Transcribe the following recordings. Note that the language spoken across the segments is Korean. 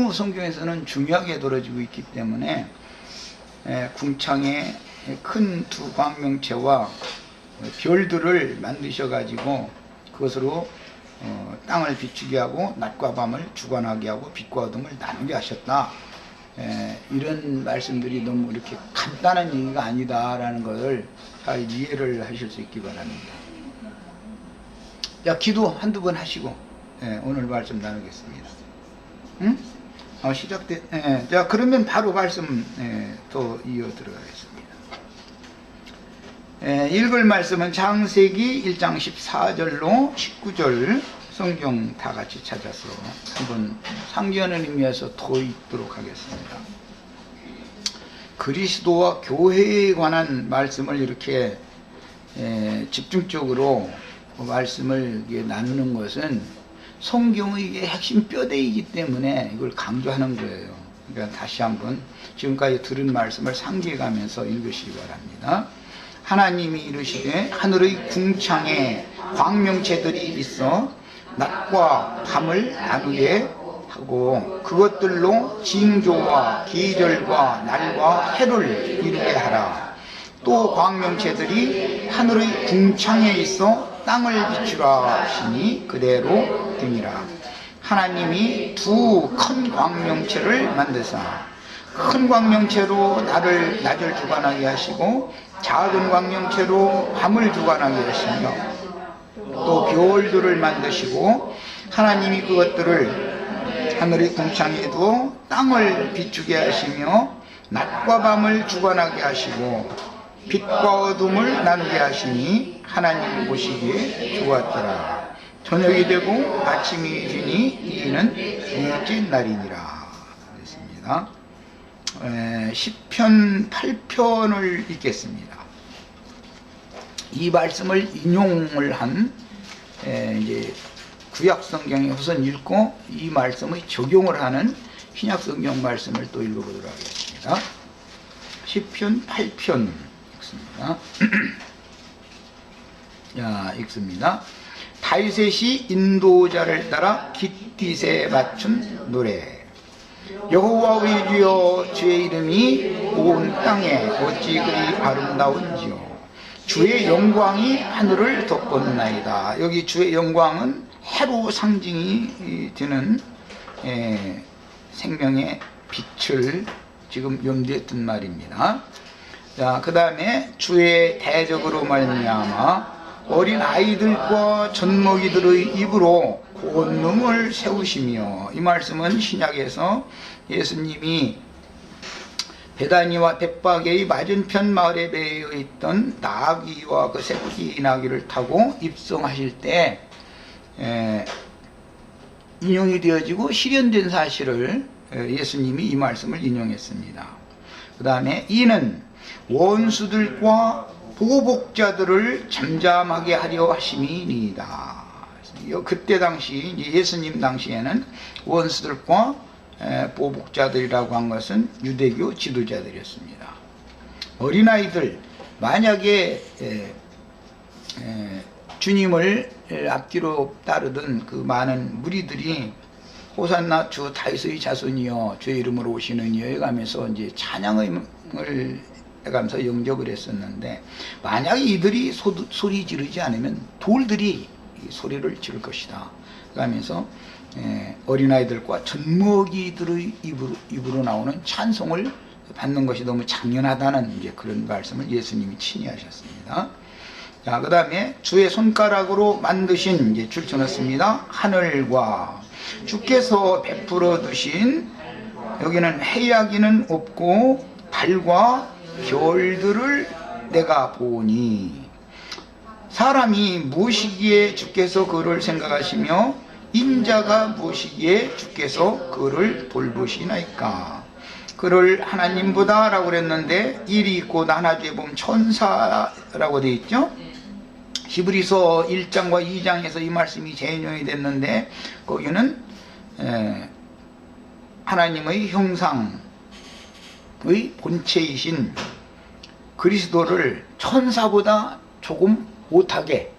너무 성경에서는 중요하게 다뤄지고 있기 때문에 궁창에 큰 두 광명체와 별들을 만드셔 가지고 그것으로 땅을 비추게 하고 낮과 밤을 주관하게 하고 빛과 어둠을 나누게 하셨다. 이런 말씀들이 너무 이렇게 간단한 얘기가 아니다라는 것을 잘 이해를 하실 수 있기 바랍니다. 자, 기도 한두 번 하시고 오늘 말씀 나누겠습니다. 응? 자, 그러면 바로 말씀 또 이어 들어가겠습니다. 읽을 말씀은 창세기 1장 14절로 19절 성경 다 같이 찾아서 한번 상기하는 의미에서 더 읽도록 하겠습니다. 그리스도와 교회에 관한 말씀을 이렇게 집중적으로 말씀을 나누는 것은 성경의 이게 핵심 뼈대이기 때문에 이걸 강조하는 거예요. 그러니까 다시 한번 지금까지 들은 말씀을 상기해가면서 읽으시기 바랍니다. 하나님이 이르시되 하늘의 궁창에 광명체들이 있어 낮과 밤을 나누게 하고 그것들로 징조와 계절과 날과 해를 이루게 하라. 또 광명체들이 하늘의 궁창에 있어 땅을 비추라 하시니 그대로 되니라. 하나님이 두 큰 광명체를 만드사 큰 광명체로 낮을 주관하게 하시고 작은 광명체로 밤을 주관하게 하시며 또 별들을 만드시고 하나님이 그것들을 하늘의 궁창에 두어 땅을 비추게 하시며 낮과 밤을 주관하게 하시고 빛과 어둠을 나누게 하시니 하나님이 보시기에 좋았더라. 저녁이 되고 아침이 되니 이는 둘째 날이니라. 그랬습니다. 시편 8편을 읽겠습니다. 이 말씀을 인용을 한 이제 구약 성경에 우선 읽고 이 말씀의 적용을 하는 신약 성경 말씀을 또 읽어보도록 하겠습니다. 시편 8편 읽습니다. 자, 읽습니다. 다윗이 인도자를 따라 깃딧에 맞춘 노래. 여호와 우리 주여, 주의 이름이 온 땅에 어찌 그리 아름다운지요. 주의 영광이 하늘을 덮었나이다. 여기 주의 영광은 해로 상징이 되는 생명의 빛을 지금 염두에 둔 말입니다. 자, 그 다음에 주의 대적으로 말미암아 어린 아이들과 젖먹이들의 입으로 권능을 세우시며, 이 말씀은 신약에서 예수님이 베다니와 벳바게의 맞은편 마을에 매여 있던 나귀와 그 새끼 나귀를 타고 입성하실 때 인용이 되어지고 실현된 사실을 예수님이 이 말씀을 인용했습니다. 그 다음에 이는 원수들과 보복자들을 잠잠하게 하려 하심이니이다. 그때 당시 예수님 당시에는 원수들과 보복자들이라고 한 것은 유대교 지도자들이었습니다. 어린아이들, 만약에 주님을 앞뒤로 따르던 그 많은 무리들이 호산나 주 다윗의 자손이여 주의 이름으로 오시는 이여 해가면서 이제 찬양을 해가면서 영접을 했었는데, 만약에 이들이 소리 지르지 않으면 돌들이 소리를 지를 것이다 그러면서 어린아이들과 젖먹이들의 입으로 나오는 찬송을 받는 것이 너무 당연하다는 이제 그런 말씀을 예수님이 친히 하셨습니다. 자, 그 다음에 주의 손가락으로 만드신, 이제 줄쳐놨습니다. 하늘과 주께서 베풀어 두신, 여기는 해야기는 없고 달과 별들을 내가 보니, 사람이 무엇이기에 주께서 그를 생각하시며 인자가 무엇이기에 주께서 그를 돌보시나이까. 그를 하나님보다 라고 그랬는데 일이 있고 나눠주에 보면 천사라고 되어 있죠. 히브리서 1장과 2장에서 이 말씀이 재인용이 됐는데, 거기는 하나님의 형상의 본체이신 그리스도를 천사보다 조금 못하게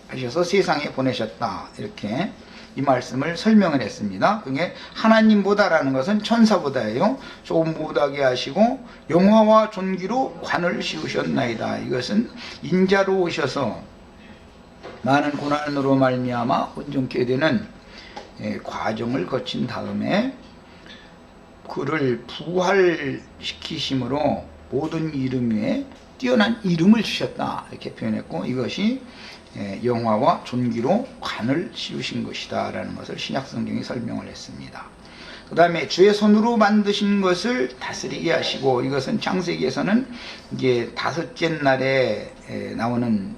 하셔서 세상에 보내셨다, 이렇게 이 말씀을 설명을 했습니다. 그게 하나님보다라는 것은 천사보다예요. 조금 못하게 하시고 영화와 존귀로 관을 씌우셨나이다. 이것은 인자로 오셔서 많은 고난으로 말미암아 온전케 되는 과정을 거친 다음에 그를 부활시키심으로 모든 이름 위에 뛰어난 이름을 주셨다 이렇게 표현했고, 이것이 영화와 존귀로 관을 씌우신 것이다 라는 것을 신약성경이 설명을 했습니다. 그 다음에 주의 손으로 만드신 것을 다스리게 하시고, 이것은 창세기에서는 이제 다섯째 날에 나오는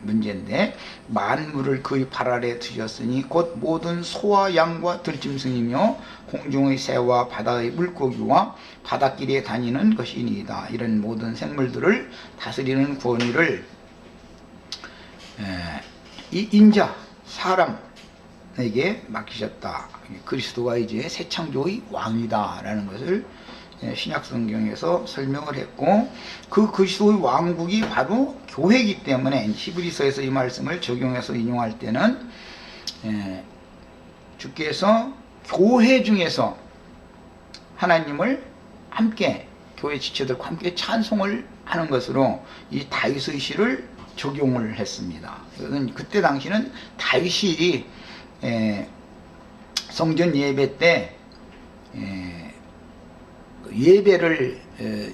문제인데, 만물을 그의 발 아래 두셨으니 곧 모든 소와 양과 들짐승이며 공중의 새와 바다의 물고기와 바닷길에 다니는 것이니이다. 이런 모든 생물들을 다스리는 권위를 이 인자 사람에게 맡기셨다. 그리스도가 이제 새 창조의 왕이다 라는 것을 신약성경에서 설명을 했고, 그 그리스도의 왕국이 바로 교회이기 때문에 히브리서에서 이 말씀을 적용해서 인용할 때는 주께서 교회 중에서 하나님을 함께, 교회 지체들과 함께 찬송을 하는 것으로 이 다윗의 시를 적용을 했습니다. 이것은 그때 당시는 다윗이 성전 예배 때 예배를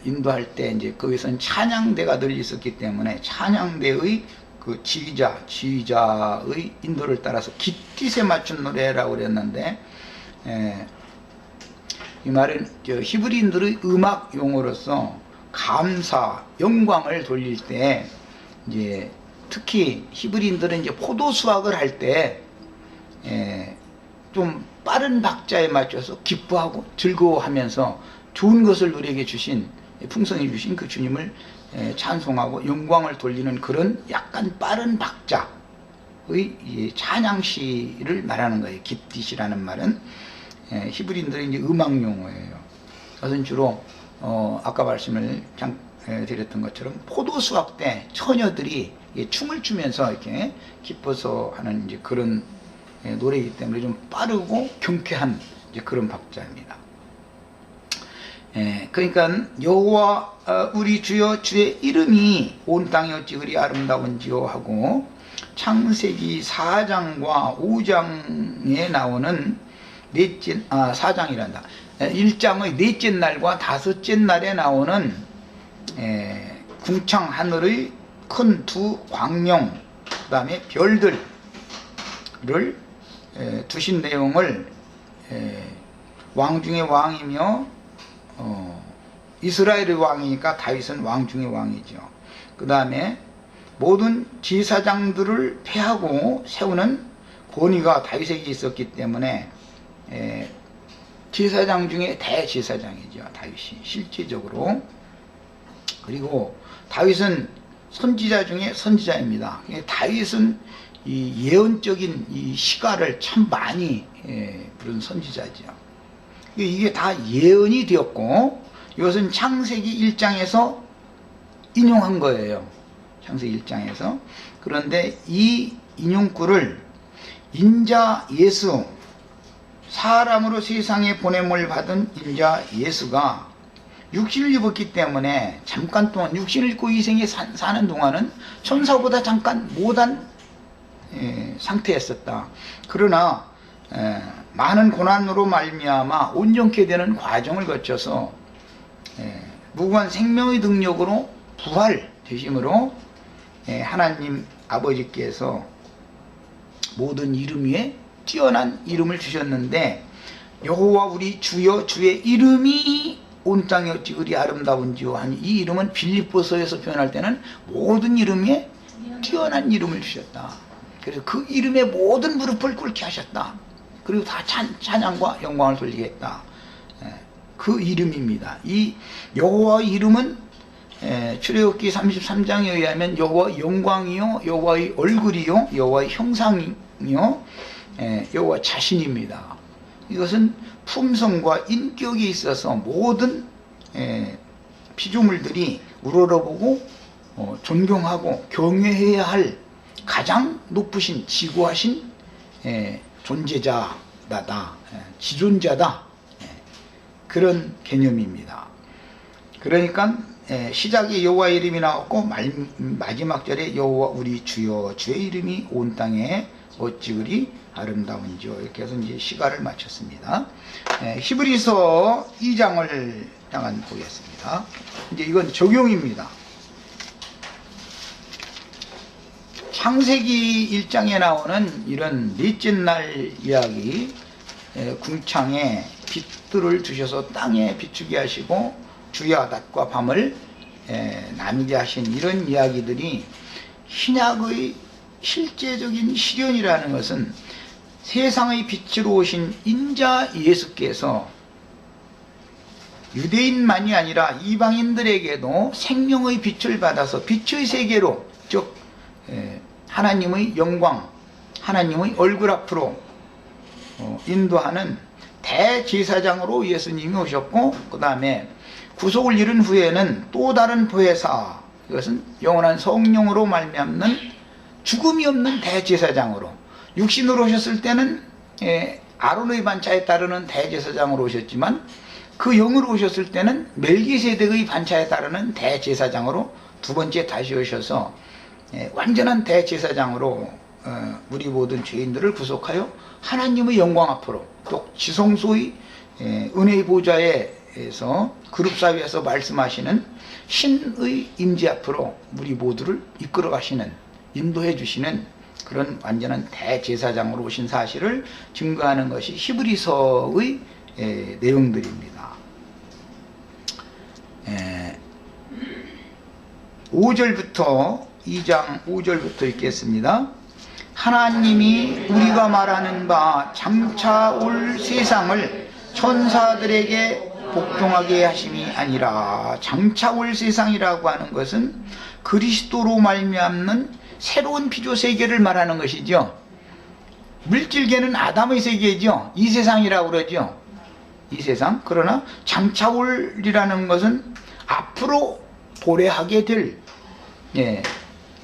인도할 때 이제 거기서는 찬양대가 늘 있었기 때문에 찬양대의 그 지휘자의 인도를 따라서 깃깃에 맞춘 노래라고 그랬는데, 이 말은 히브리인들의 음악 용어로서 감사, 영광을 돌릴 때, 이제 특히 히브리인들은 이제 포도 수확을 할 때 좀 빠른 박자에 맞춰서 기뻐하고 즐거워하면서 좋은 것을 우리에게 주신, 풍성해 주신 그 주님을 찬송하고 영광을 돌리는 그런 약간 빠른 박자의 찬양시를 말하는 거예요. 깃딧이라는 말은 히브리인들의 이제 음악 용어예요. 그것은 주로 아까 말씀을 드렸던 것처럼 포도 수확 때 처녀들이 춤을 추면서 이렇게 기뻐서 하는 이제 그런 노래이기 때문에 좀 빠르고 경쾌한 이제 그런 박자입니다. 그러니까 여호와 우리 주여 주의 이름이 온 땅에 어찌 그리 아름다운지요 하고, 창세기 4장과 5장에 나오는 4장이란다. 1장의 넷째 날과 다섯째 날에 나오는 궁창 하늘의 큰 두 광명, 그 다음에 별들을 두신 내용을 왕 중의 왕이며 이스라엘의 왕이니까 다윗은 왕 중의 왕이죠. 그 다음에 모든 제사장들을 폐하고 세우는 권위가 다윗에게 있었기 때문에 제사장 중에 대제사장이죠, 다윗이 실제적으로. 그리고 다윗은 선지자 중에 선지자입니다. 다윗은 이 예언적인 이 시가를 참 많이 부른 선지자죠. 이게 다 예언이 되었고, 이것은 창세기 1장에서 인용한 거예요. 창세기 1장에서. 그런데 이 인용구를 인자 예수, 사람으로 세상에 보냄을 받은 인자 예수가 육신을 입었기 때문에 잠깐 동안 육신을 입고 이 생에 사는 동안은 천사보다 잠깐 못한 상태였었다. 그러나 많은 고난으로 말미암아 온전케 되는 과정을 거쳐서 무궁한 생명의 능력으로 부활되심으로 하나님 아버지께서 모든 이름 위에 뛰어난 이름을 주셨는데, 여호와 우리 주여 주의 이름이 온 땅에 어찌 그리 아름다운지요 하니, 이 이름은 빌립보서에서 표현할 때는 모든 이름 위에 뛰어난 이름을 주셨다. 그래서 그 이름에 모든 무릎을 꿇게 하셨다. 그리고 다 찬양과 영광을 돌리게 했다. 그 이름입니다. 이 여호와의 이름은 출애굽기 33장에 의하면 여호와의 영광이요, 여호와의 얼굴이요, 여호와의 형상이요, 여호와 자신입니다. 이것은 품성과 인격이 있어서 모든 피조물들이 우러러보고 존경하고 경외해야 할 가장 높으신 지고하신 존재자다, 지존자다, 그런 개념입니다. 그러니까 시작에 여호와 이름이 나왔고 마지막 절에 여호와 우리 주여 주의 이름이 온 땅에 어찌 그리 아름다운지요. 이렇게 해서 이제 시가를 마쳤습니다. 히브리서 2장을 잠깐 보겠습니다. 이제 이건 적용입니다. 창세기 1장에 나오는 이런 넷째 날 이야기, 궁창에 빛들을 두셔서 땅에 비추게 하시고 주야 낮과 밤을 나누게 하신 이런 이야기들이 신약의 실제적인 실현이라는 것은 세상의 빛으로 오신 인자 예수께서 유대인만이 아니라 이방인들에게도 생명의 빛을 받아서 빛의 세계로, 즉 하나님의 영광, 하나님의 얼굴 앞으로 인도하는 대제사장으로 예수님이 오셨고, 그 다음에 구속을 이룬 후에는 또 다른 보혜사, 이것은 영원한 성령으로 말미암는 죽음이 없는 대제사장으로, 육신으로 오셨을 때는 아론의 반차에 따르는 대제사장으로 오셨지만 그 영으로 오셨을 때는 멜기세덱의 반차에 따르는 대제사장으로 두 번째 다시 오셔서 완전한 대제사장으로 우리 모든 죄인들을 구속하여 하나님의 영광 앞으로, 또 지성소의 은혜의 보좌에서 그룹사위에서 말씀하시는 신의 임재 앞으로 우리 모두를 이끌어 가시는, 인도해 주시는 그런 완전한 대제사장으로 오신 사실을 증거하는 것이 히브리서의 내용들입니다. 5절부터 2장 5절부터 읽겠습니다. 하나님이 우리가 말하는 바 장차 올 세상을 천사들에게 복종하게 하심이 아니라, 장차 올 세상이라고 하는 것은 그리스도로 말미암는 새로운 피조 세계를 말하는 것이죠. 물질계는 아담의 세계죠. 이 세상이라고 그러죠. 이 세상. 그러나 장차 올이라는 것은 앞으로 도래하게 될,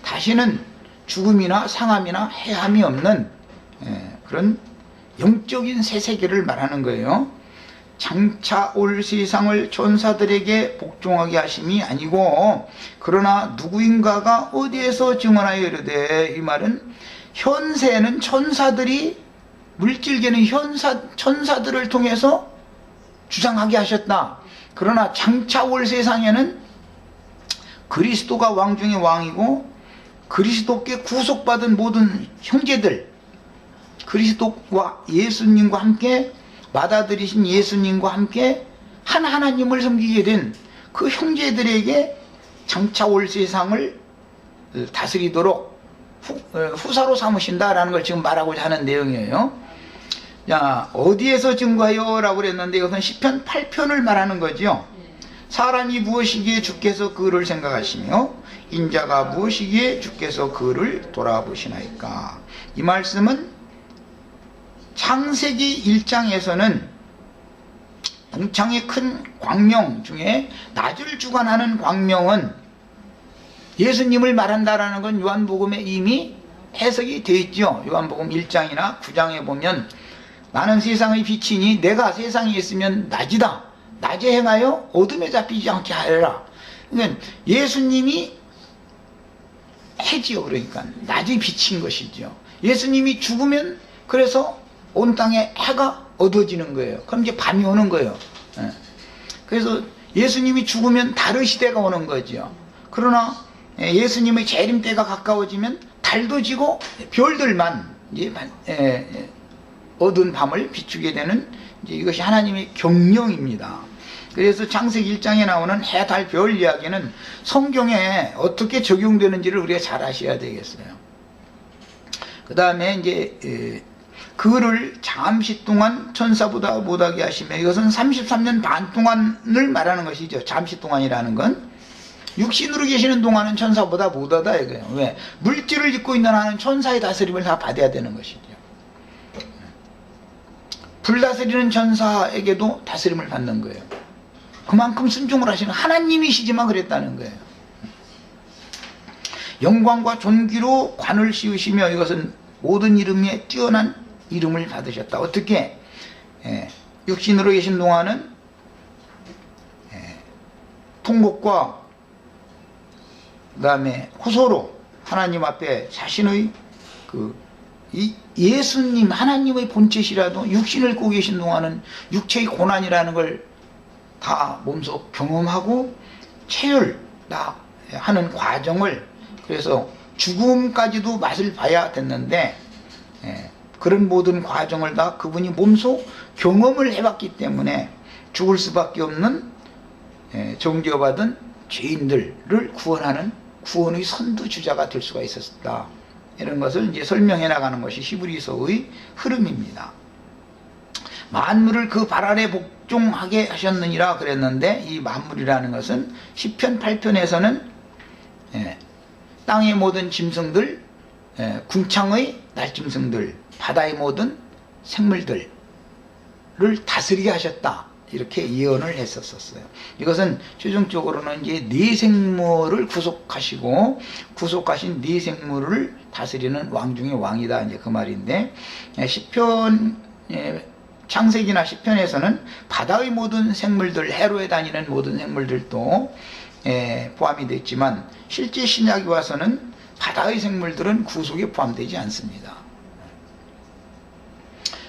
다시는 죽음이나 상함이나 해함이 없는 그런 영적인 새 세계를 말하는 거예요. 장차 올 세상을 천사들에게 복종하게 하심이 아니고, 그러나 누구인가가 어디에서 증언하여 이르되, 이 말은 현세는 천사들이, 물질계는 천사들을 통해서 주장하게 하셨다. 그러나 장차 올 세상에는 그리스도가 왕 중의 왕이고 그리스도께 구속받은 모든 형제들, 그리스도와 예수님과 함께 받아들이신 예수님과 함께 한 하나님을 섬기게 된 그 형제들에게 장차 올 세상을 다스리도록 후사로 삼으신다라는 걸 지금 말하고자 하는 내용이에요. 자, 어디에서 증거해요? 라고 그랬는데 이것은 시편 8편을 말하는 거죠. 사람이 무엇이기에 주께서 그를 생각하시며 인자가 무엇이기에 주께서 그를 돌아보시나이까. 이 말씀은 창세기 1장에서는 궁창의 큰 광명 중에 낮을 주관하는 광명은 예수님을 말한다라는 건 요한복음에 이미 해석이 되어 있죠. 요한복음 1장이나 9장에 보면 나는 세상의 빛이니 내가 세상에 있으면 낮이다. 낮에 행하여 어둠에 잡히지 않게 하여라. 그러니까 예수님이 해지요. 그러니까 낮의 빛인 것이죠. 예수님이 죽으면 그래서 온 땅에 해가 어두워지는 거예요. 그럼 이제 밤이 오는 거예요. 그래서 예수님이 죽으면 달의 시대가 오는 거죠. 그러나 예수님의 재림 때가 가까워지면 달도 지고 별들만 이제 어두운 밤을 비추게 되는, 이제 이것이 하나님의 경영입니다. 그래서 창세기 1장에 나오는 해, 달, 별 이야기는 성경에 어떻게 적용되는지를 우리가 잘 아셔야 되겠어요. 그 다음에 이제 그를 잠시 동안 천사보다 못하게 하시며, 이것은 33년 반 동안을 말하는 것이죠. 잠시 동안이라는 건 육신으로 계시는 동안은 천사보다 못하다 이거예요. 왜? 물질을 입고 있는 한은 천사의 다스림을 다 받아야 되는 것이죠. 불다스리는 천사에게도 다스림을 받는 거예요. 그만큼 순종을 하시는 하나님이시지만 그랬다는 거예요. 영광과 존귀로 관을 씌우시며, 이것은 모든 이름에 뛰어난 이름을 받으셨다. 어떻게? 육신으로 계신 동안은 통곡과 그 다음에 호소로 하나님 앞에 자신의 이 예수님 하나님의 본체시라도 육신을 입고 계신 동안은 육체의 고난이라는 걸 다 몸소 경험하고 체휼다 하는 과정을, 그래서 죽음까지도 맛을 봐야 됐는데 그런 모든 과정을 다 그분이 몸소 경험을 해봤기 때문에 죽을 수밖에 없는 정죄받은 죄인들을 구원하는 구원의 선두주자가 될 수가 있었다. 이런 것을 이제 설명해 나가는 것이 히브리서의 흐름입니다. 만물을 그 발 아래 복종하게 하셨느니라 그랬는데, 이 만물이라는 것은 시편 8편에서는 땅의 모든 짐승들, 궁창의 날짐승들, 바다의 모든 생물들을 다스리게 하셨다, 이렇게 예언을 했었어요. 이것은 최종적으로는 이제 네 생물을 구속하시고 구속하신 네 생물을 다스리는 왕 중의 왕이다, 이제 그 말인데, 시편 창세기나 시편에서는 바다의 모든 생물들, 해로에 다니는 모든 생물들도 포함이 됐지만 실제 신약에 와서는 바다의 생물들은 구속에 포함되지 않습니다.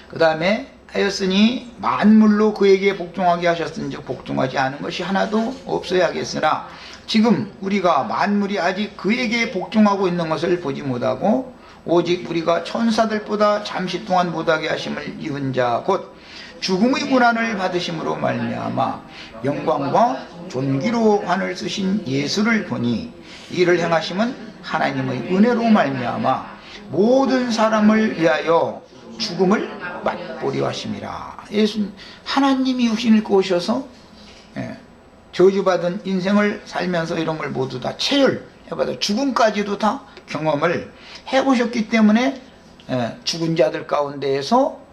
그 다음에 하였으니 만물로 그에게 복종하게 하셨은즉 복종하지 않은 것이 하나도 없어야겠으나, 지금 우리가 만물이 아직 그에게 복종하고 있는 것을 보지 못하고 오직 우리가 천사들보다 잠시 동안 못하게 하심을 입은 자 곧 죽음의 고난을 받으심으로 말미암아 영광과 존귀로 환을 쓰신 예수를 보니, 이를 행하심은 하나님의 은혜로 말미암아 모든 사람을 위하여 죽음을 맛보려 하심이라. 예수 하나님이 육신을 입고 오셔서 저주받은 인생을 살면서 이런 걸 모두 다 체휼해봐도 죽음까지도 다 경험을 해보셨기 때문에 죽은 자들 가운데에서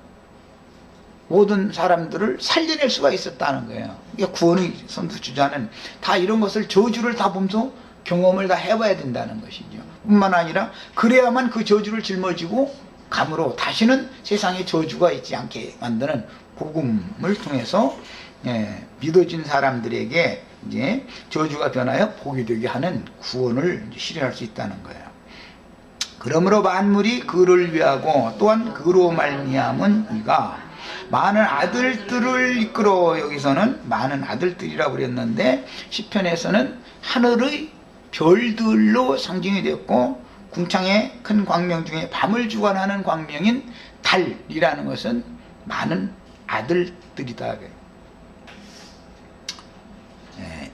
모든 사람들을 살려낼 수가 있었다는 거예요. 그러니까 구원의 선두주자는 다 이런 것을, 저주를 다 보면서 경험을 다 해봐야 된다는 것이죠. 뿐만 아니라 그래야만 그 저주를 짊어지고 감으로 다시는 세상에 저주가 있지 않게 만드는 복음을 통해서 믿어진 사람들에게 이제 저주가 변하여 복이 되게 하는 구원을 실현할 수 있다는 거예요. 그러므로 만물이 그를 위하고 또한 그로 말미암은 이가 많은 아들들을 이끌어, 여기서는 많은 아들들이라고 그랬는데 시편에서는 하늘의 별들로 상징이 되었고, 궁창의 큰 광명 중에 밤을 주관하는 광명인 달이라는 것은 많은 아들들이다.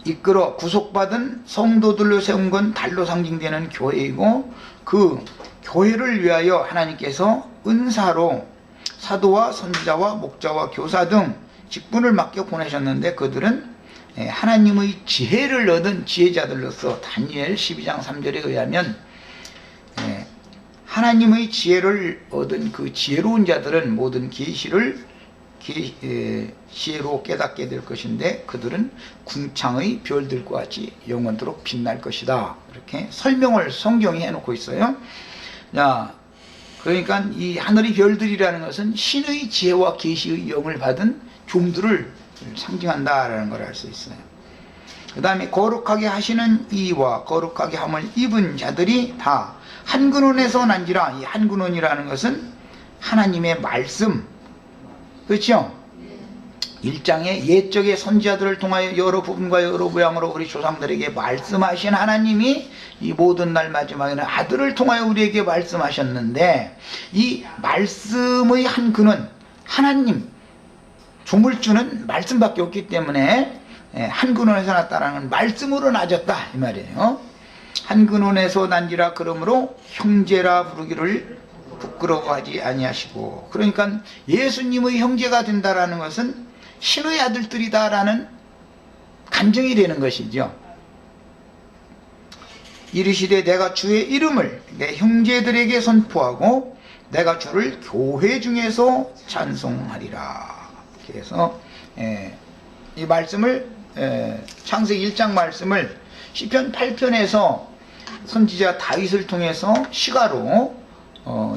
이끌어 구속받은 성도들로 세운 건 달로 상징되는 교회이고, 그 교회를 위하여 하나님께서 은사로 사도와 선지자와 목자와 교사 등 직분을 맡겨 보내셨는데, 그들은 하나님의 지혜를 얻은 지혜자들로서 다니엘 12장 3절에 의하면 하나님의 지혜를 얻은 그 지혜로운 자들은 모든 계시를 지혜로 깨닫게 될 것인데, 그들은 궁창의 별들과 같이 영원토록 빛날 것이다, 이렇게 설명을 성경이 해놓고 있어요. 자, 그러니까 이 하늘의 별들이라는 것은 신의 지혜와 계시의 영을 받은 종들을 상징한다라는 걸 알 수 있어요. 그 다음에 거룩하게 하시는 이와 거룩하게 함을 입은 자들이 다 한 근원에서 난지라. 이 한 근원이라는 것은 하나님의 말씀, 그렇죠? 1장에 옛적의 선지자들을 통하여 여러 부분과 여러 모양으로 우리 조상들에게 말씀하신 하나님이 이 모든 날 마지막에는 아들을 통하여 우리에게 말씀하셨는데, 이 말씀의 한 근원, 하나님, 조물주는 말씀밖에 없기 때문에 한 근원에서 났다라는 말씀으로 낮았다, 이 말이에요. 한 근원에서 난지라. 그러므로 형제라 부르기를 부끄러워하지 아니하시고, 그러니까 예수님의 형제가 된다라는 것은 신의 아들들이다라는 간증이 되는 것이죠. 이르시되 내가 주의 이름을 내 형제들에게 선포하고 내가 주를 교회 중에서 찬송하리라. 그래서 이 말씀을 창세기 1장 말씀을 시편 8편에서 선지자 다윗을 통해서 시가로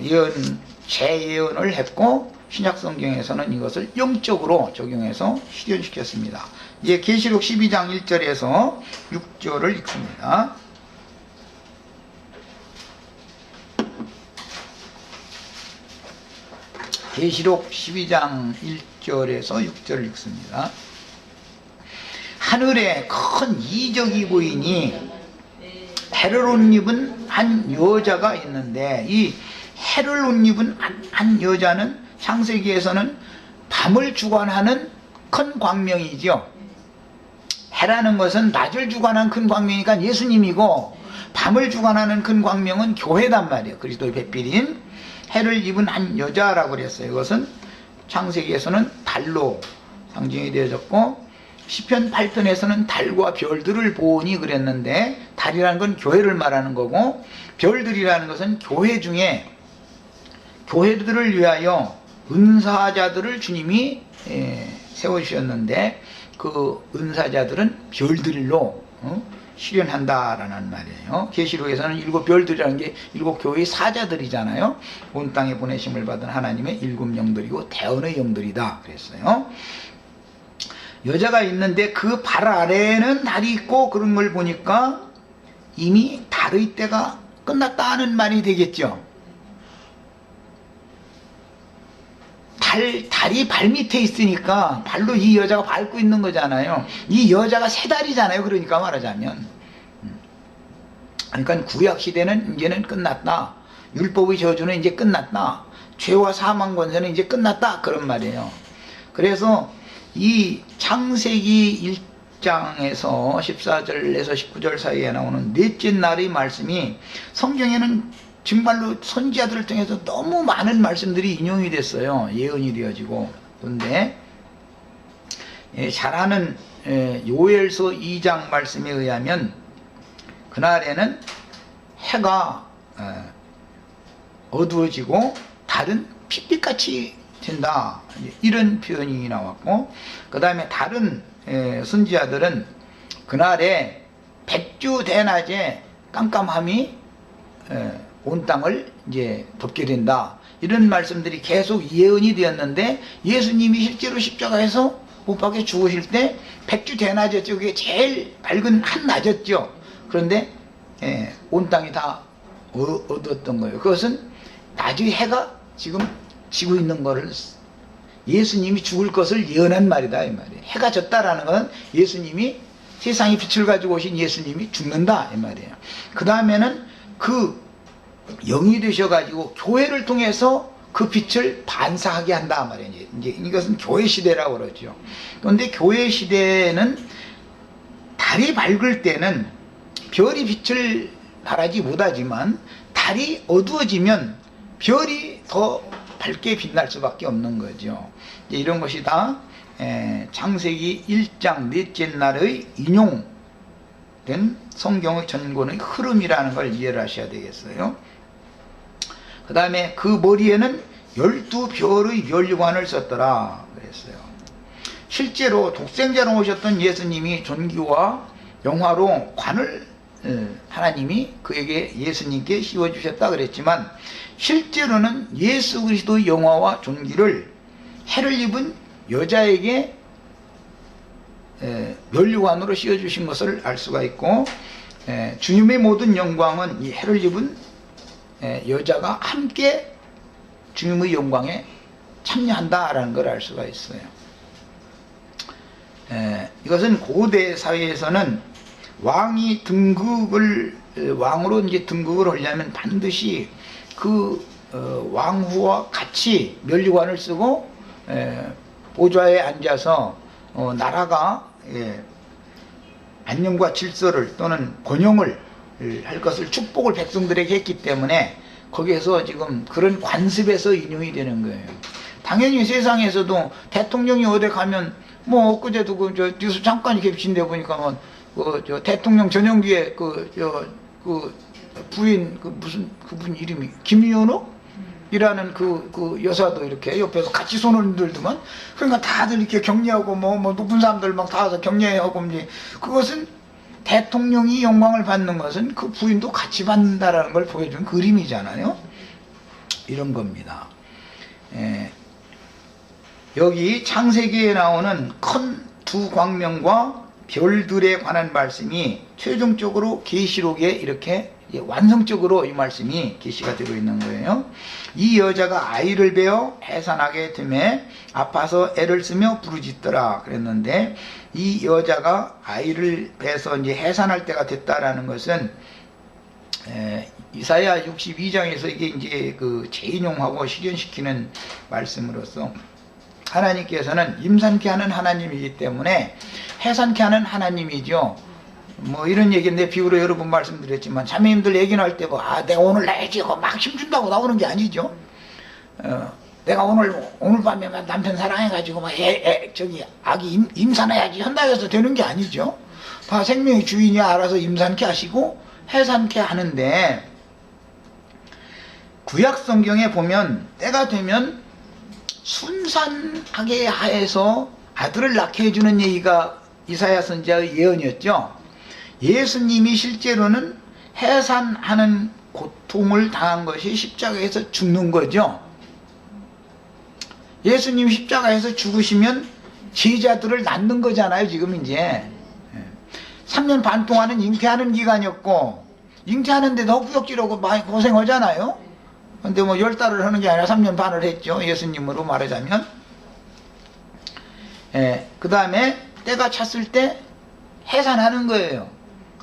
예언 재예언을 했고 신약 성경에서는 이것을 영적으로 적용해서 실현시켰습니다. 이제 계시록 12장 1절에서 6절을 읽습니다. 계시록 12장 1절에서 6절을 읽습니다. 하늘에 큰 이적이 보이니 해를 옷 입은 한 여자가 있는데, 이 해를 옷 입은 한 여자는 창세기에서는 밤을 주관하는 큰 광명이죠. 해라는 것은 낮을 주관하는 큰 광명이니까 예수님이고, 밤을 주관하는 큰 광명은 교회단 말이에요. 그리스도의 배필인 해를 입은 한 여자라고 그랬어요. 이것은 창세기에서는 달로 상징이 되어졌고, 시편 8편에서는 달과 별들을 보니 그랬는데, 달이라는 건 교회를 말하는 거고, 별들이라는 것은 교회 중에 교회들을 위하여 은사자들을 주님이 세워주셨는데, 그 은사자들은 별들로 실현한다라는 말이에요. 계시록에서는 7별들이라는 게 7교회의 사자들이잖아요. 온 땅에 보내심을 받은 하나님의 7 영들이고 대언의 영들이다 그랬어요. 여자가 있는데 그 발 아래에는 달이 있고, 그런 걸 보니까 이미 달의 때가 끝났다는 말이 되겠죠. 달이 발 밑에 있으니까 발로 이 여자가 밟고 있는 거잖아요. 이 여자가 새 달이잖아요. 그러니까 말하자면. 그러니까 구약 시대는 이제는 끝났다. 율법의 저주는 이제 끝났다. 죄와 사망 권세는 이제 끝났다. 그런 말이에요. 그래서 이 창세기 1장에서 14절에서 19절 사이에 나오는 넷째 날의 말씀이 성경에는 정말로 선지자들을 통해서 너무 많은 말씀들이 인용이 됐어요. 예언이 되어지고. 그런데 잘 아는 요엘서 2장 말씀에 의하면 그날에는 해가 어두워지고 달은 핏빛같이 된다, 이런 표현이 나왔고, 그 다음에 다른 선지자들은 그날에 백주 대낮에 깜깜함이 온 땅을 이제 덮게 된다, 이런 말씀들이 계속 예언이 되었는데, 예수님이 실제로 십자가에서 못 박혀 죽으실 때 백주 대낮이었죠. 그게 제일 밝은 한낮이었죠. 그런데 온 땅이 다 어두웠던 거예요. 그것은 낮의 해가 지금 지고 있는 거를, 예수님이 죽을 것을 예언한 말이다 이 말이에요. 해가 졌다라는 건 예수님이, 세상의 빛을 가지고 오신 예수님이 죽는다 이 말이에요. 그 다음에는 그 영이 되셔가지고 교회를 통해서 그 빛을 반사하게 한다 말이에요. 이제 이것은 교회 시대라고 그러죠. 그런데 교회 시대는 달이 밝을 때는 별이 빛을 발하지 못하지만, 달이 어두워지면 별이 더 밝게 빛날 수밖에 없는 거죠. 이런 것이 다 창세기 1장 넷째 날의 인용된 성경의 전권의 흐름이라는 걸 이해를 하셔야 되겠어요. 그 다음에 그 머리에는 12별의 면류관을 썼더라 그랬어요. 실제로 독생자로 오셨던 예수님이 존귀와 영화로 관을 하나님이 그에게, 예수님께 씌워주셨다 그랬지만, 실제로는 예수 그리스도의 영화와 존귀를 해를 입은 여자에게 면류관으로 씌워주신 것을 알 수가 있고, 주님의 모든 영광은 이 해를 입은 여자가 함께 주님의 영광에 참여한다라는 걸 알 수가 있어요. 이것은 고대 사회에서는 왕이 왕으로 이제 등극을 하려면 반드시 그 왕후와 같이 면류관을 쓰고 보좌에 앉아서 나라가 안녕과 질서를 또는 번영을 할 것을 축복을 백성들에게 했기 때문에 거기에서 지금 그런 관습에서 인용이 되는 거예요. 당연히 세상에서도 대통령이 어디 가면, 뭐 엊그제도 그 뉴스 잠깐 이렇게 비친데 보니까 저 대통령 전용기에 그 부인 그분 이름이 김연옥 이라는 그 여사도 이렇게 옆에서 같이 손을 들더만. 그러니까 다들 이렇게 격려하고 뭐 높은 사람들 막 다 와서 격려하고, 이제 그것은 대통령이 영광을 받는 것은 그 부인도 같이 받는다라는 걸 보여준 그림이잖아요. 이런 겁니다. 여기 창세기에 나오는 큰 두 광명과 별들에 관한 말씀이 최종적으로 계시록에 이렇게 완성적으로 이 말씀이 계시가 되고 있는 거예요. 이 여자가 아이를 베어 해산하게 되매 아파서 애를 쓰며 부르짖더라 그랬는데, 이 여자가 아이를 베서 이제 해산할 때가 됐다라는 것은 이사야 62장에서 이게 이제 그 재인용하고 실현시키는 말씀으로서 하나님께서는 임산케 하는 하나님이기 때문에 해산케 하는 하나님이죠. 뭐 이런 얘기인데, 비유로 여러 번 말씀드렸지만 자매님들 얘기할 때 뭐 내가 오늘 나야지 하고 막 힘준다고 나오는 게 아니죠. 내가 오늘 밤에 남편 사랑해가지고 막 저기 아기 임산해야지 한다 해서 되는 게 아니죠. 다 생명의 주인이 알아서 임산케 하시고 해산케 하는데, 구약 성경에 보면 때가 되면 순산하게 하여서 아들을 낳게 해주는 얘기가 이사야 선지자의 예언이었죠. 예수님이 실제로는 해산하는 고통을 당한 것이 십자가에서 죽는 거죠. 예수님 십자가에서 죽으시면 제자들을 낳는 거잖아요. 지금 이제 3년 반 동안은 잉태하는 기간이었고, 잉태하는데도 헛구역질하고 많이 고생하잖아요. 근데 뭐 10달을 하는 게 아니라 3년 반을 했죠. 예수님으로 말하자면. 그 다음에 때가 찼을 때 해산하는 거예요.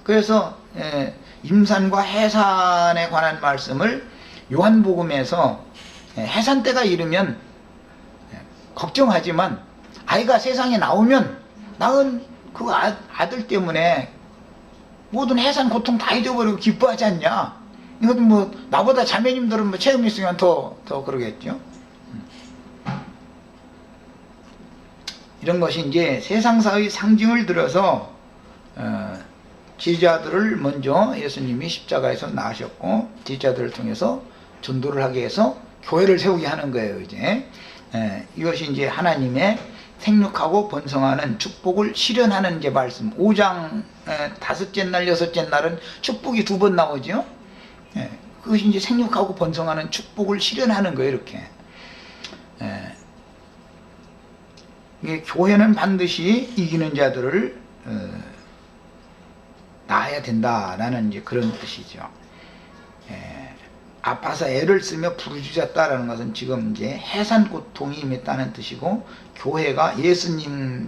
그래서 임산과 해산에 관한 말씀을 요한복음에서 해산 때가 이르면 걱정하지만 아이가 세상에 나오면 낳은 그 아들 때문에 모든 해산 고통 다 잊어버리고 기뻐하지 않냐. 이것도 뭐 나보다 자매님들은 뭐 체험이 있으면 더 그러겠죠. 이런 것이 이제 세상사의 상징을 들어서 제자들을 먼저 예수님이 십자가에서 낳으셨고, 제자들을 통해서 전도를 하게 해서 교회를 세우게 하는 거예요. 이제 이것이 이제 하나님의 생육하고 번성하는 축복을 실현하는 이제 말씀. 5장 5째 날 6째 날은 축복이 2번 나오죠. 그것이 이제 생육하고 번성하는 축복을 실현하는 거예요. 이렇게 이게 교회는 반드시 이기는 자들을 낳아야 된다라는 이제 그런 뜻이죠. 아파서 애를 쓰며 부르짖었다라는 것은 지금 이제 해산 고통이 임했다는 뜻이고, 교회가 예수님이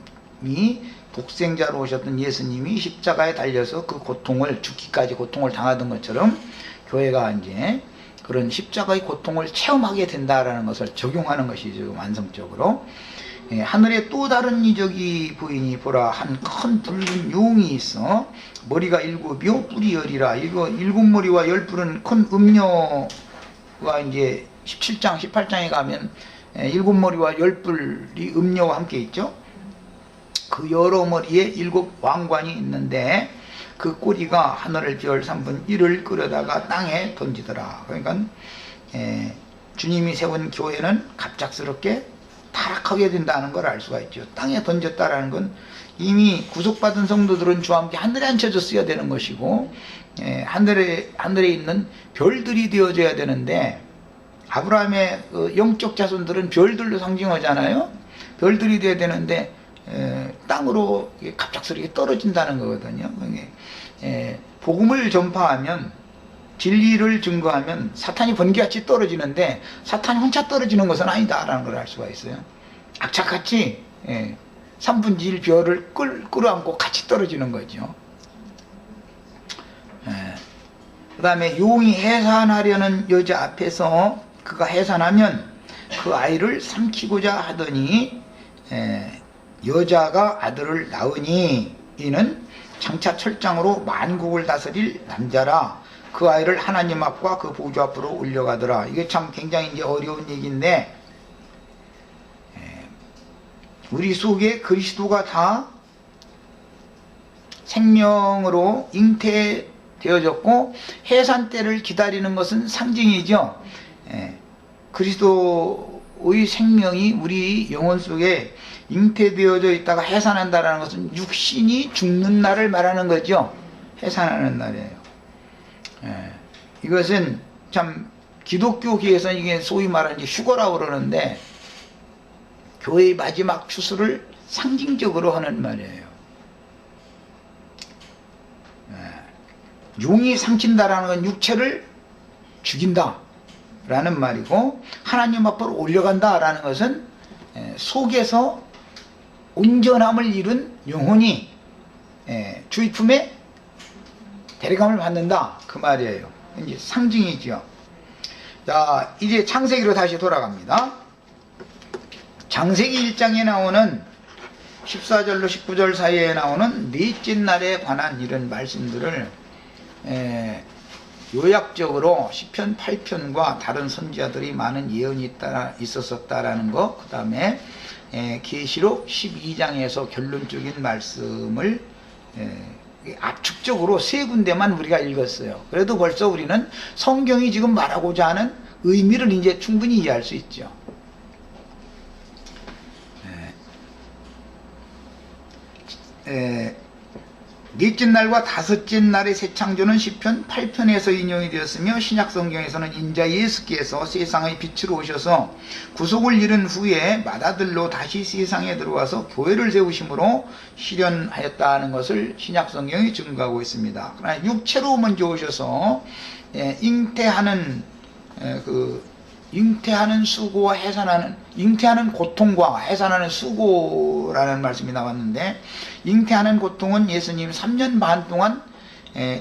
독생자로 오셨던 예수님이 십자가에 달려서 그 고통을, 죽기까지 고통을 당하던 것처럼 교회가 이제 그런 십자가의 고통을 체험하게 된다라는 것을 적용하는 것이죠. 완성적으로. 하늘에 또 다른 이적이 보이니 보라, 한 큰 붉은 용이 있어 머리가 7이요 뿔이 10이라. 이거 7머리와 10뿔은 큰 음녀가 이제 17장 18장에 가면 7머리와 10뿔이 음녀와 함께 있죠. 그 여러 머리에 7 왕관이 있는데 그 꼬리가 하늘을 별 3분 1을 끌어다가 땅에 던지더라. 그러니까 주님이 세운 교회는 갑작스럽게 타락하게 된다는 걸 알 수가 있죠. 땅에 던졌다라는 건 이미 구속받은 성도들은 주와 함께 하늘에 앉혀졌어야 되는 것이고, 하늘에 있는 별들이 되어져야 되는데, 아브라함의 그 영적 자손들은 별들로 상징하잖아요. 별들이 되어야 되는데 땅으로 갑작스럽게 떨어진다는 거거든요. 복음을 전파하면, 진리를 증거하면 사탄이 번개같이 떨어지는데 사탄이 혼자 떨어지는 것은 아니다라는 걸 알 수가 있어요. 악착같이 3분의 1 별을 끌어안고 같이 떨어지는 거죠. 그 다음에 용이 해산하려는 여자 앞에서 그가 해산하면 그 아이를 삼키고자 하더니 여자가 아들을 낳으니 이는 장차 철장으로 만국을 다스릴 남자라. 그 아이를 하나님 앞과 그 보좌 앞으로 올려가더라. 이게 참 굉장히 이제 어려운 얘기인데, 우리 속에 그리스도가 다 생명으로 잉태되어졌고 해산 때를 기다리는 것은 상징이죠. 그리스도의 생명이 우리 영혼 속에 잉태되어져 있다가 해산한다는 것은 육신이 죽는 날을 말하는 거죠. 해산하는 날이에요. 이것은 참 기독교계에서 이게 소위 말하는 휴거라고 그러는데 교회의 마지막 추수를 상징적으로 하는 말이에요. 용이 상친다라는 건 육체를 죽인다 라는 말이고, 하나님 앞으로 올려간다 라는 것은 속에서 온전함을 이룬 영혼이 주의 품에 데려감을 받는다 그 말이에요. 이제 상징이죠. 자, 이제 창세기로 다시 돌아갑니다. 창세기 1장에 나오는 14절로 19절 사이에 나오는 넷째 날에 관한 이런 말씀들을 요약적으로 시편 8편과 다른 선지자들이 많은 예언이 있었었다라는 거, 그 다음에 계시록 12장에서 결론적인 말씀을 압축적으로 세 군데만 우리가 읽었어요. 그래도 벌써 우리는 성경이 지금 말하고자 하는 의미를 이제 충분히 이해할 수 있죠. 넷째 날과 다섯째 날의 새 창조는 시편 8편에서 인용이 되었으며, 신약성경에서는 인자 예수께서 세상의 빛으로 오셔서 구속을 이룬 후에 맏아들로 다시 세상에 들어와서 교회를 세우심으로 실현하였다는 것을 신약성경이 증거하고 있습니다. 그러나 육체로 먼저 오셔서 잉태하는 수고와 잉태하는 고통과 해산하는 수고라는 말씀이 나왔는데, 잉태하는 고통은 예수님 3년 반 동안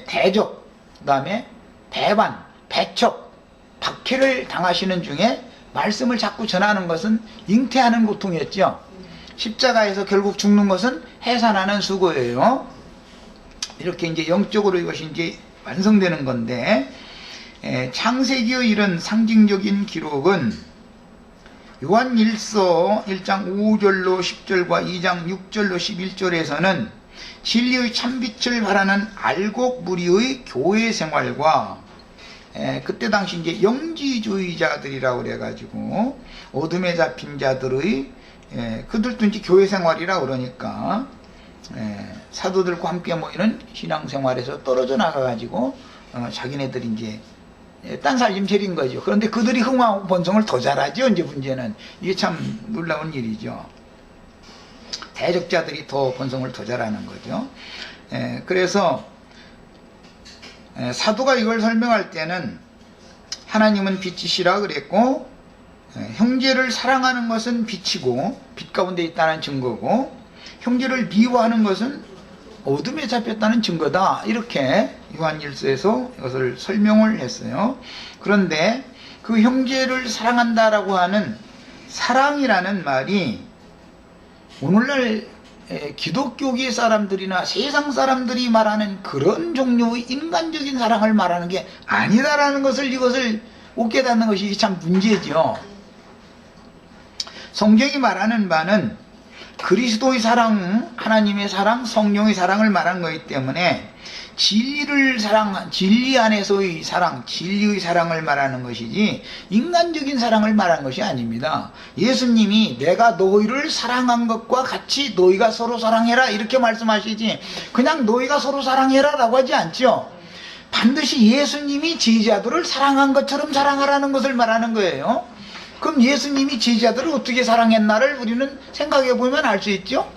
대적, 그 다음에 배반, 배척, 박해를 당하시는 중에 말씀을 자꾸 전하는 것은 잉태하는 고통이었죠. 십자가에서 결국 죽는 것은 해산하는 수고예요. 이렇게 이제 영적으로 이것이 이제 완성되는 건데, 창세기의 이런 상징적인 기록은 요한 1서 1장 5절로 10절과 2장 6절로 11절에서는 진리의 참빛을 바라는 알곡 무리의 교회 생활과, 그때 당시 이제 영지주의자들이라고 그래가지고 어둠에 잡힌 자들의 그들도 이제 교회 생활이라 그러니까 사도들과 함께 모이는 신앙생활에서 떨어져 나가가지고 자기네들이 이제 딴 살림 차린 거죠. 그런데 그들이 흥황하고 번성을 더 잘하죠. 이제 문제는 이게 참 놀라운 일이죠. 대적자들이 더 번성을 더 잘하는 거죠. 그래서 사도가 이걸 설명할 때는 하나님은 빛이시라 그랬고, 형제를 사랑하는 것은 빛이고 빛 가운데 있다는 증거고, 형제를 미워하는 것은 어둠에 잡혔다는 증거다, 이렇게 요한일서에서 이것을 설명을 했어요. 그런데 그 형제를 사랑한다라고 하는 사랑이라는 말이 오늘날 기독교계 사람들이나 세상 사람들이 말하는 그런 종류의 인간적인 사랑을 말하는 게 아니다라는 것을, 이것을 못 깨닫는 것이 참 문제죠. 성경이 말하는 바는 그리스도의 사랑, 하나님의 사랑, 성령의 사랑을 말한 거기 때문에 진리 안에서의 사랑, 진리의 사랑을 말하는 것이지 인간적인 사랑을 말하는 것이 아닙니다. 예수님이 내가 너희를 사랑한 것과 같이 너희가 서로 사랑해라 이렇게 말씀하시지, 그냥 너희가 서로 사랑해라 라고 하지 않죠. 반드시 예수님이 제자들을 사랑한 것처럼 사랑하라는 것을 말하는 거예요. 그럼 예수님이 제자들을 어떻게 사랑했나를 우리는 생각해 보면 알 수 있죠.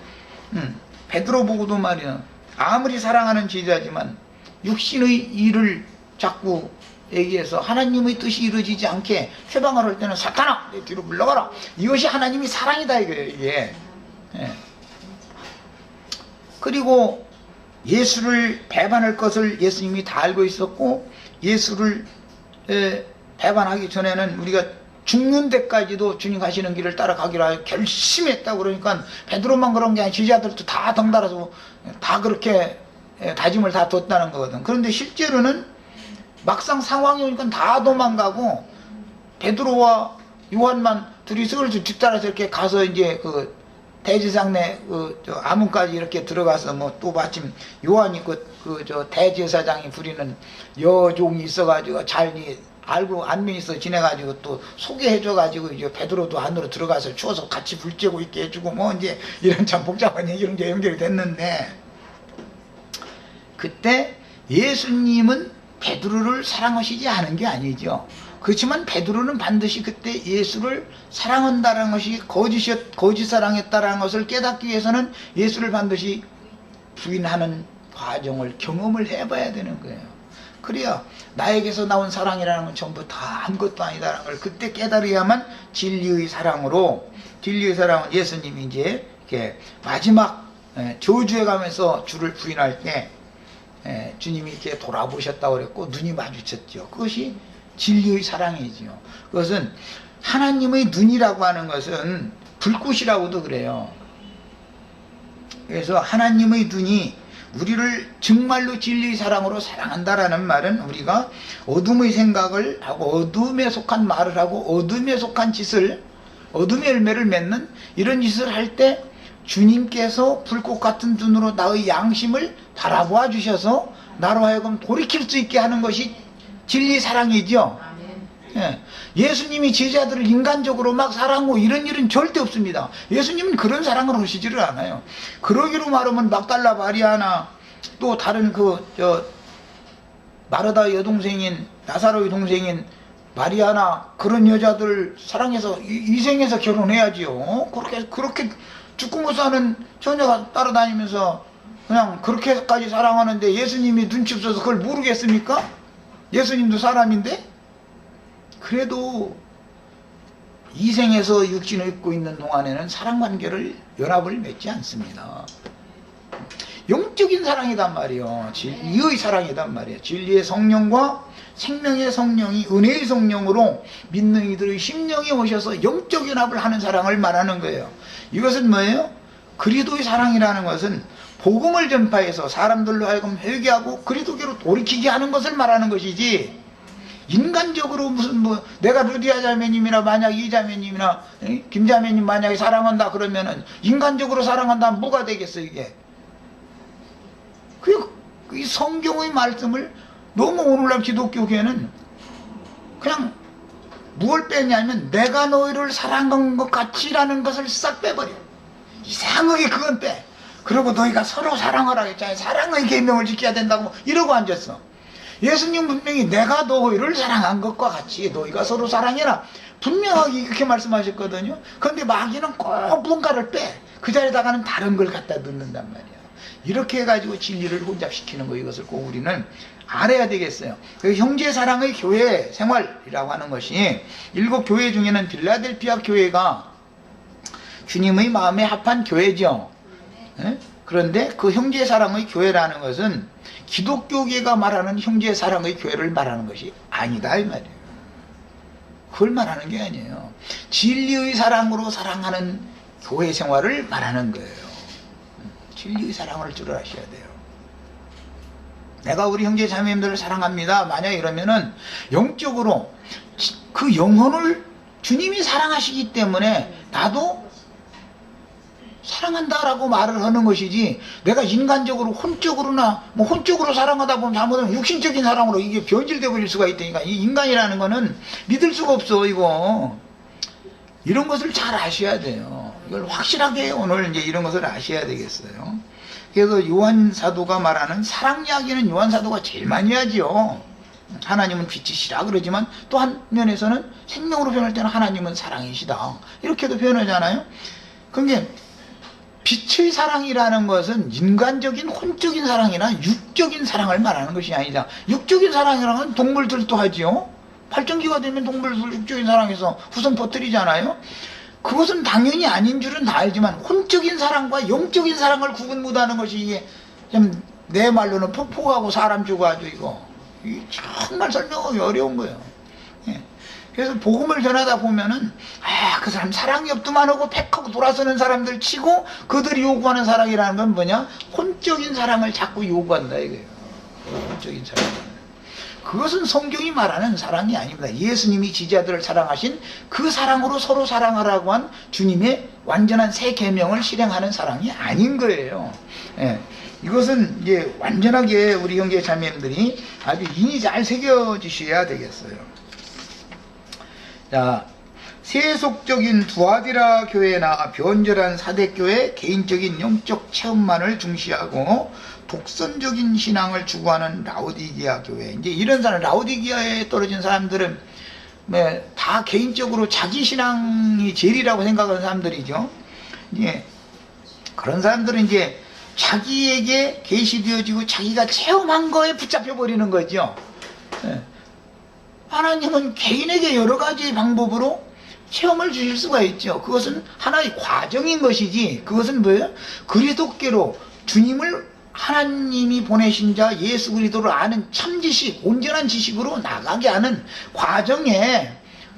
베드로 보고도 말이야, 아무리 사랑하는 제자지만 육신의 일을 자꾸 얘기해서 하나님의 뜻이 이루어지지 않게 회방을 할 때는 사탄아 내 뒤로 물러가라, 이것이 하나님이 사랑이다 이거예요 이게. 그리고 예수를 배반할 것을 예수님이 다 알고 있었고, 예수를 배반하기 전에는 우리가 죽는 데까지도 주님 가시는 길을 따라가기로 하여 결심했다고. 그러니까 베드로만 그런 게 아니라 제자들도 다 덩달아서 다 그렇게 다짐을 다 뒀다는 거거든. 그런데 실제로는 막상 상황이 오니까 다 도망가고, 베드로와 요한만 둘이 스글스글 뒤따라서 이렇게 가서 이제 그 대제사장네 저 아문까지 이렇게 들어가서 뭐 또 마침 요한이 저 대제사장이 부리는 여종이 있어가지고 잘 알고 안면이 있어 지내가지고 또 소개해줘가지고 이제 베드로도 안으로 들어가서 추워서 같이 불 쬐고 있게 해주고 뭐 이제 이런 참 복잡한 얘기로 이제 연결이 됐는데, 그때 예수님은 베드로를 사랑하시지 않은 게 아니죠. 그렇지만 베드로는 반드시 그때 예수를 사랑한다는 것이 거짓 사랑했다는 것을 깨닫기 위해서는 예수를 반드시 부인하는 과정을 경험을 해봐야 되는 거예요. 그래야 나에게서 나온 사랑이라는 건 전부 다 아무것도 아니다라는 걸 그때 깨달아야만 진리의 사랑은 예수님이 이제 이렇게 마지막 저주에 가면서 주를 부인할 때 주님이 이렇게 돌아보셨다고 그랬고 눈이 마주쳤죠. 그것이 진리의 사랑이지요. 그것은 하나님의 눈이라고 하는 것은 불꽃이라고도 그래요. 그래서 하나님의 눈이 우리를 정말로 진리의 사랑으로 사랑한다라는 말은 우리가 어둠의 생각을 하고 어둠에 속한 말을 하고 어둠에 속한 짓을, 어둠의 열매를 맺는 이런 짓을 할 때 주님께서 불꽃 같은 눈으로 나의 양심을 바라보아 주셔서 나로 하여금 돌이킬 수 있게 하는 것이 진리 사랑이죠. 예수님이 제자들을 인간적으로 막 사랑하고 이런 일은 절대 없습니다. 예수님은 그런 사랑을 하시지를 않아요. 그러기로 말하면 막달라 마리아나 또 다른 마르다 여동생인 나사로의 동생인 마리아나 그런 여자들 사랑해서 이생해서 결혼해야지요. 그렇게 죽고 못 사는 처녀가 따라다니면서 그냥 그렇게까지 사랑하는데 예수님이 눈치 없어서 그걸 모르겠습니까? 예수님도 사람인데. 그래도 이생에서 육신을 입고 있는 동안에는 사랑관계를 연합을 맺지 않습니다. 영적인 사랑이단 말이에요. 진리의 사랑이단 말이에요. 진리의 성령과 생명의 성령이 은혜의 성령으로 믿는 이들의 심령에 오셔서 영적 연합을 하는 사랑을 말하는 거예요. 이것은 뭐예요? 그리스도의 사랑이라는 것은 복음을 전파해서 사람들로 하여금 회개하고 그리스도께로 돌이키게 하는 것을 말하는 것이지, 인간적으로 무슨 내가 루디아 자매님이나 만약 이 자매님이나 김 자매님 만약에 사랑한다 그러면은 인간적으로 사랑한다면 뭐가 되겠어 이게? 이 성경의 말씀을 너무 오늘날 기독교계는 그냥 무엇을 빼냐면 내가 너희를 사랑한 것 같이라는 것을 싹 빼버려. 이상하게 그건 빼. 그리고 너희가 서로 사랑하라 했잖아요. 사랑의 계명을 지켜야 된다고 이러고 앉았어. 예수님 분명히 내가 너희를 사랑한 것과 같이 너희가 서로 사랑해라 분명하게 이렇게 말씀하셨거든요. 그런데 마귀는 꼭 뭔가를 빼. 그 자리에다가는 다른 걸 갖다 넣는단 말이야. 이렇게 해가지고 진리를 혼잡시키는 거, 이것을 꼭 우리는 알아야 되겠어요. 그 형제 사랑의 교회 생활이라고 하는 것이 7교회 중에는 빌라델피아 교회가 주님의 마음에 합한 교회죠. 그런데 그 형제 사랑의 교회라는 것은 기독교계가 말하는 형제 사랑의 교회를 말하는 것이 아니다 이 말이에요. 그걸 말하는 게 아니에요. 진리의 사랑으로 사랑하는 교회 생활을 말하는 거예요. 진리의 사랑을 줄 아셔야 돼요. 내가 우리 형제 자매님들을 사랑합니다 만약 이러면은 영적으로 그 영혼을 주님이 사랑하시기 때문에 나도 사랑한다라고 말을 하는 것이지, 내가 인간적으로 혼적으로 사랑하다 보면 잘못하면 육신적인 사랑으로 이게 변질되어 버릴 수가 있다니까. 이 인간이라는 거는 믿을 수가 없어. 이런 것을 잘 아셔야 돼요. 이걸 확실하게 오늘 이제 이런 것을 아셔야 되겠어요. 그래서 요한 사도가 말하는 사랑 이야기는 요한 사도가 제일 많이 하지요. 하나님은 빛이시라 그러지만 또 한 면에서는 생명으로 표현할 때는 하나님은 사랑이시다 이렇게도 표현하잖아요. 그러니까 빛의 사랑이라는 것은 인간적인 혼적인 사랑이나 육적인 사랑을 말하는 것이 아니다. 육적인 사랑이라는 건 동물들도 하지요. 발전기가 되면 동물들 육적인 사랑에서 후손 퍼뜨리잖아요. 그것은 당연히 아닌 줄은 다 알지만 혼적인 사랑과 영적인 사랑을 구분 못하는 것이 이게 좀 내 말로는 폭포하고 사람 주고가지고 이게 정말 설명하기 어려운 거예요. 그래서 복음을 전하다 보면은 그 사람 사랑이 없더만 하고 팩하고 돌아서는 사람들 치고 그들이 요구하는 사랑이라는 건 뭐냐? 혼적인 사랑을 자꾸 요구한다 이거예요. 혼적인 사랑. 그것은 성경이 말하는 사랑이 아닙니다. 예수님이 지자들을 사랑하신 그 사랑으로 서로 사랑하라고 한 주님의 완전한 새 계명을 실행하는 사랑이 아닌 거예요. 이것은 이제 완전하게 우리 형제 자매님들이 아주 인이 잘 새겨지셔야 되겠어요. 자, 세속적인 두아디라 교회나 변절한 사대교회 개인적인 영적 체험만을 중시하고 독선적인 신앙을 추구하는 라오디게아 교회, 이제 이런 사람, 라오디게아에 떨어진 사람들은 다 개인적으로 자기 신앙이 제일이라고 생각하는 사람들이죠. 예. 그런 사람들은 이제 자기에게 계시되어지고 자기가 체험한 거에 붙잡혀 버리는 거죠. 예. 하나님은 개인에게 여러 가지 방법으로 체험을 주실 수가 있죠. 그것은 하나의 과정인 것이지, 그것은 뭐예요? 그리스도께로 주님을, 하나님이 보내신 자 예수 그리스도를 아는 참 지식, 온전한 지식으로 나가게 하는 과정에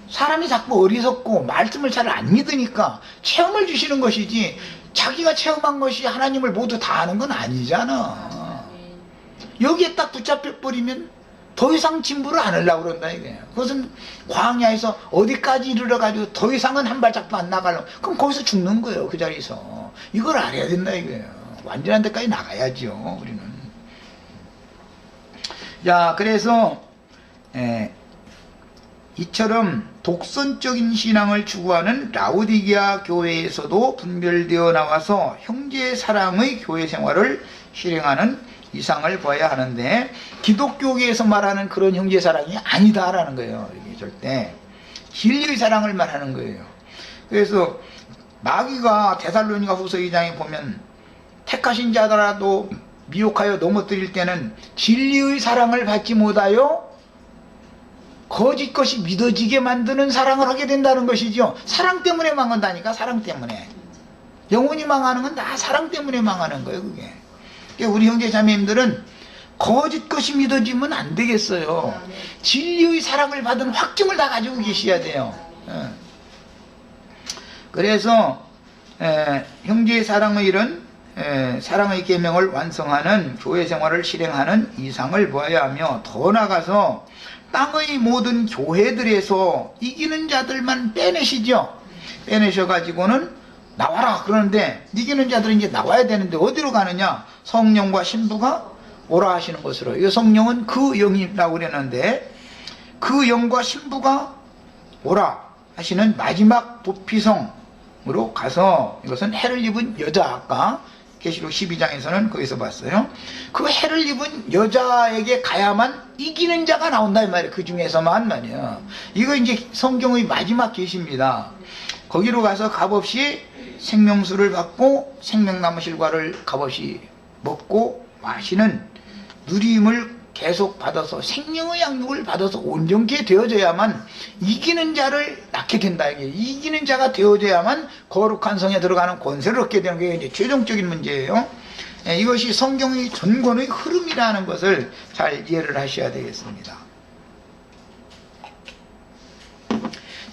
사람이 자꾸 어리석고 말씀을 잘 안 믿으니까 체험을 주시는 것이지, 자기가 체험한 것이 하나님을 모두 다 아는 건 아니잖아. 여기에 딱 붙잡혀 버리면 더 이상 진부를 안 하려고 그런다 이거예요. 그것은 광야에서 어디까지 이르러가지고 더 이상은 한 발짝도 안 나가려고, 그럼 거기서 죽는 거예요. 그 자리에서. 이걸 알아야 된다 이거예요. 완전한 데까지 나가야죠, 우리는. 자, 그래서 이처럼 독선적인 신앙을 추구하는 라오디게아 교회에서도 분별되어 나와서 형제 사랑의 교회 생활을 실행하는 이상을 보아야 하는데, 기독교계에서 말하는 그런 형제 사랑이 아니다라는 거예요. 이게 절대 진리의 사랑을 말하는 거예요. 그래서 마귀가 데살로니가 후서 2장에 보면 택하신 자더라도 미혹하여 넘어뜨릴 때는 진리의 사랑을 받지 못하여 거짓 것이 믿어지게 만드는 사랑을 하게 된다는 것이죠. 사랑 때문에 망한다니까. 사랑 때문에. 영혼이 망하는 건 다 사랑 때문에 망하는 거예요, 그게. 우리 형제 자매님들은 거짓 것이 믿어지면 안 되겠어요. 진리의 사랑을 받은 확증을 다 가지고 계셔야 돼요. 그래서 형제의 사랑의 일은 사랑의 계명을 완성하는 교회 생활을 실행하는 이상을 보아야 하며, 더 나아가서 땅의 모든 교회들에서 이기는 자들만 빼내시죠. 빼내셔가지고는 나와라 그러는데, 이기는 자들은 이제 나와야 되는데 어디로 가느냐? 성령과 신부가 오라 하시는 것으로. 이 성령은 그 영이라고 그랬는데, 그 영과 신부가 오라 하시는 마지막 도피성으로 가서, 이것은 해를 입은 여자, 아까 계시록 12장에서는 거기서 봤어요. 그 해를 입은 여자에게 가야만 이기는 자가 나온다 이 말이에요. 그 중에서만 말이에요. 이거 이제 성경의 마지막 계시입니다. 거기로 가서 값없이 생명수를 받고 생명나무 실과를 값없이 먹고 마시는 누림을 계속 받아서 생명의 양육을 받아서 온전케 되어져야만 이기는 자를 낳게 된다. 이기는 자가 되어져야만 거룩한 성에 들어가는 권세를 얻게 되는 게 이제 최종적인 문제예요. 이것이 성경의 전권의 흐름이라는 것을 잘 이해를 하셔야 되겠습니다.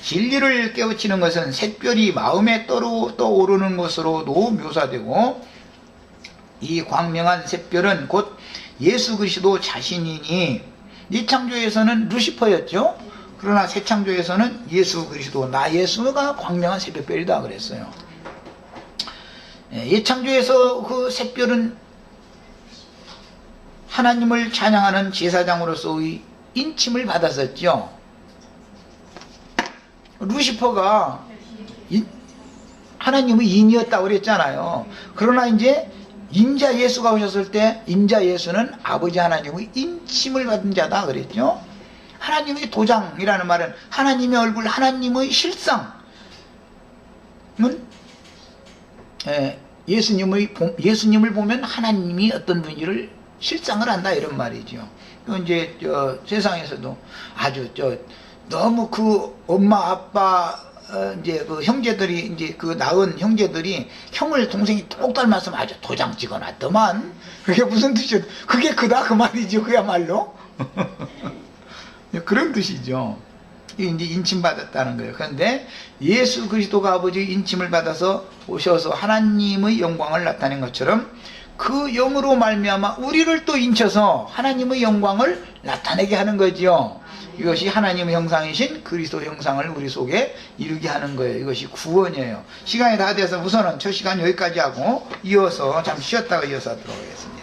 진리를 깨우치는 것은 샛별이 마음에 떠오르는 것으로도 묘사되고, 이 광명한 샛별은 곧 예수 그리스도 자신이니, 이 창조에서는 루시퍼였죠. 그러나 새 창조에서는 예수 그리스도, 나 예수가 광명한 새별이다 그랬어요. 이 창조에서 그 샛별은 하나님을 찬양하는 제사장으로서의 인침을 받았었죠. 루시퍼가 하나님의 인이었다고 그랬잖아요. 그러나 이제 인자 예수가 오셨을 때 인자 예수는 아버지 하나님의 인침을 받은 자다 그랬죠. 하나님의 도장이라는 말은 하나님의 얼굴, 하나님의 실상은 예수님을 보면 하나님이 어떤 분인지를 실상을 한다 이런 말이죠. 이제 세상에서도 아주 너무 그 엄마 아빠 이제 그 형제들이 이제 그 낳은 형제들이 형을 동생이 똑 닮았으면 아주 도장 찍어놨더만. 그게 무슨 뜻이죠? 그게 그다 그 말이죠. 그야말로 그런 뜻이죠. 이게 이제 인침받았다는 거예요. 그런데 예수 그리스도가 아버지의 인침을 받아서 오셔서 하나님의 영광을 나타낸 것처럼 그 영으로 말미암아 우리를 또 인쳐서 하나님의 영광을 나타내게 하는 거지요. 이것이 하나님의 형상이신 그리스도 형상을 우리 속에 이루게 하는 거예요. 이것이 구원이에요. 시간이 다 돼서 우선은 첫 시간 여기까지 하고 이어서 잠시 쉬었다가 이어서 하도록 하겠습니다.